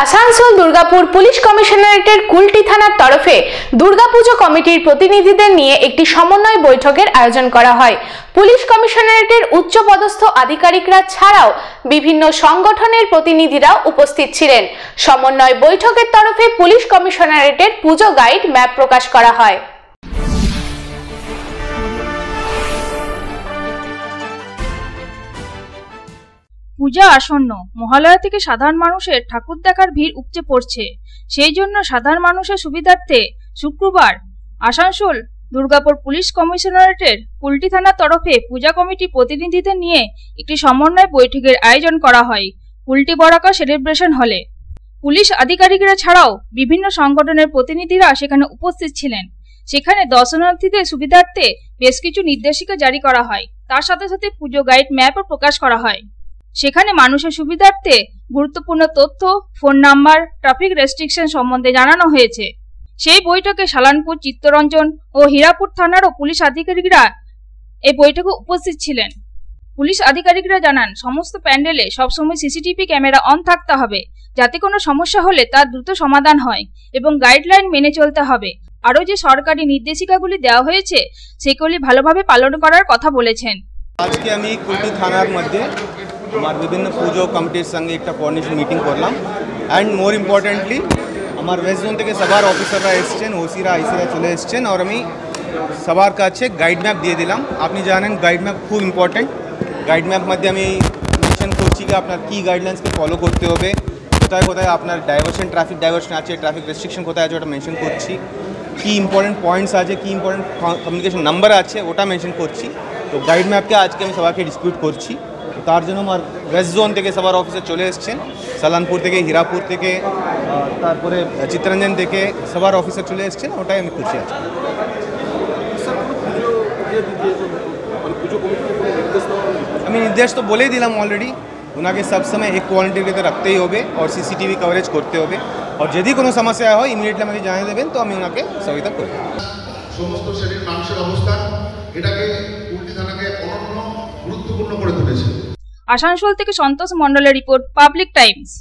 Asansol Durgapur police কমিশনারেটের Kulti থানার তরফে দুর্গাপুজো কমিটির প্রতিনিধিদের নিয়ে একটি সমন্বয় বৈঠকের আয়োজন করা হয়। পুলিশ কমিশনারেটের উচ্চপদস্থ আধিকারিকরা ছাড়াও বিভিন্ন সংগঠনের প্রতিনিধিরাও উপস্থিত ছিলেন। সমন্বয় বৈঠকের তরফে পুলিশ কমিশনারেটের পুজো গাইড ম্যাপ প্রকাশ করা হয়। পূজা আসন্ন, মহালয়া থেকে সাধারণ মানুষের ঠাকুর দেখার ভিড় উপচে পড়ছে। সেই জন্য সাধারণ মানুষের সুবিধার্থে শুক্রবার আসানসোল দুর্গাপুর পুলিশ কমিশনারেটের কুলটি থানার তরফে পূজা কমিটি প্রতিনিধিদের নিয়ে একটি সমন্বয় বৈঠকের আয়োজন করা হয় কুলটি বরাকা সেলিব্রেশন হলে। পুলিশ আধিকারিকরা ছাড়াও বিভিন্ন সংগঠনের প্রতিনিধিরা সেখানে উপস্থিত ছিলেন। সেখানে দর্শনার্থীদের সুবিধার্থে বেশ কিছু নির্দেশিকা জারি করা হয়। তার সাথে সাথে পুজো গাইড ম্যাপও প্রকাশ করা হয়। সেখানে মানুষের সুবিধার্থে গুরুত্বপূর্ণ তথ্য, ফোন নাম্বার, ট্রাফিক রেস্ট্রিকশন সম্বন্ধে জানানো হয়েছে। সেই বৈঠকে সালানপুর, চিত্তরঞ্জন ও হীরাপুর থানারও পুলিশ আধিকারিকরা এই বৈঠকে উপস্থিত ছিলেন। পুলিশ আধিকারিকরা জানান, সমস্ত প্যান্ডেলে সবসময় সিসিটিভি ক্যামেরা অন থাকতে হবে, যাতে কোনো সমস্যা হলে তার দ্রুত সমাধান হয় এবং গাইডলাইন মেনে চলতে হবে। আরও যে সরকারি নির্দেশিকাগুলি দেওয়া হয়েছে সেগুলি ভালোভাবে পালন করার কথা বলেছেন। আজকে আমি কুলটি থানার মধ্যে আমার বিভিন্ন পুজো কমিটির সঙ্গে একটা কোঅর্ডিনেশন মিটিং করলাম। অ্যান্ড মোর ইম্পর্টেন্টলি আমার ওয়েস্ট জোন থেকে সবার অফিসাররা এসছেন, ওসিরা আইসিরা চলে এসছেন, আর আমি সবার কাছে গাইড ম্যাপ দিয়ে দিলাম। আপনি জানেন গাইড ম্যাপ খুব ইম্পর্টেন্ট। গাইড ম্যাপ মধ্যে আমি মেনশন করছি যে আপনার কী গাইডলাইন্সকে ফলো করতে হবে, কোথায় কোথায় আপনার ডাইভারশন, ট্রাফিক ডাইভারশন আছে, ট্রাফিক রেস্ট্রিকশন কোথায় আছে ওটা মেনশন করছি, কী ইম্পর্টেন্ট পয়েন্টস আছে, কী ইম্পর্টেন্ট কমিউনিকেশন নাম্বার আছে ওটা মেনশন করছি। তো গাইড ম্যাপকে আজকে আমি সবাইকে ডিস্ট্রিবিউট করছি। তার জন্য আমার ওয়েস্ট জোন থেকে সবার অফিসে চলে এসছেন, সালানপুর থেকে, হীরাপুর থেকে, তারপরে চিত্তরঞ্জন থেকে সবার অফিসে চলে এসছেন। ওটাই আমি খুশি আছি। আমি নির্দেশ তো বলেই দিলাম অলরেডি, ওনাকে সবসময় এক কোয়ালিটিতে রাখতেই হবে আর সিসিটিভি কভারেজ করতে হবে। আর যদি কোনো সমস্যা হয় ইমিডিয়েটলি আমাকে জানিয়ে দেবেন, তো আমি ওনাকে সহায়তা করব। সমস্ত শ্রেণীর মানুষের অবস্থান এটাকে কুলটি থানাকে অনন্য গুরুত্বপূর্ণ করে তুলেছে। আসানসোল থেকে সন্তোষ মণ্ডলের রিপোর্ট, পাবলিক টাইমস।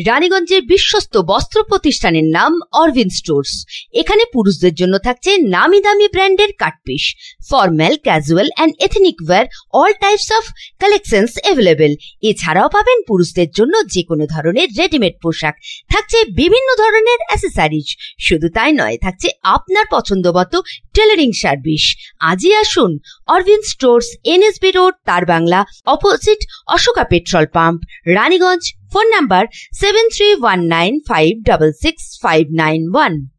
রানীগঞ্জের বিশ্বস্ত বস্ত্র প্রতিষ্ঠানের নাম অরবিন্দ স্টোর্স। এখানে পুরুষদের জন্য থাকছে নামি দামি ব্র্যান্ডের cut piece, formal, casual and ethnic wire, all types of collections available. এছাড়াও পাবেন পুরুষদের জন্য যে কোনো ধরনের রেডিমেড পোশাক, থাকছে বিভিন্ন ধরনের অ্যাসেসরিজ। শুধু তাই নয়, থাকছে আপনার পছন্দ মতো টেলারিং সার্ভিস। আজই আসুন অরবিন্দ স্টোর্স, NSB রোড, তার Bangla, opposite Ashoka petrol pump, Raniganj. Phone number 7319566591।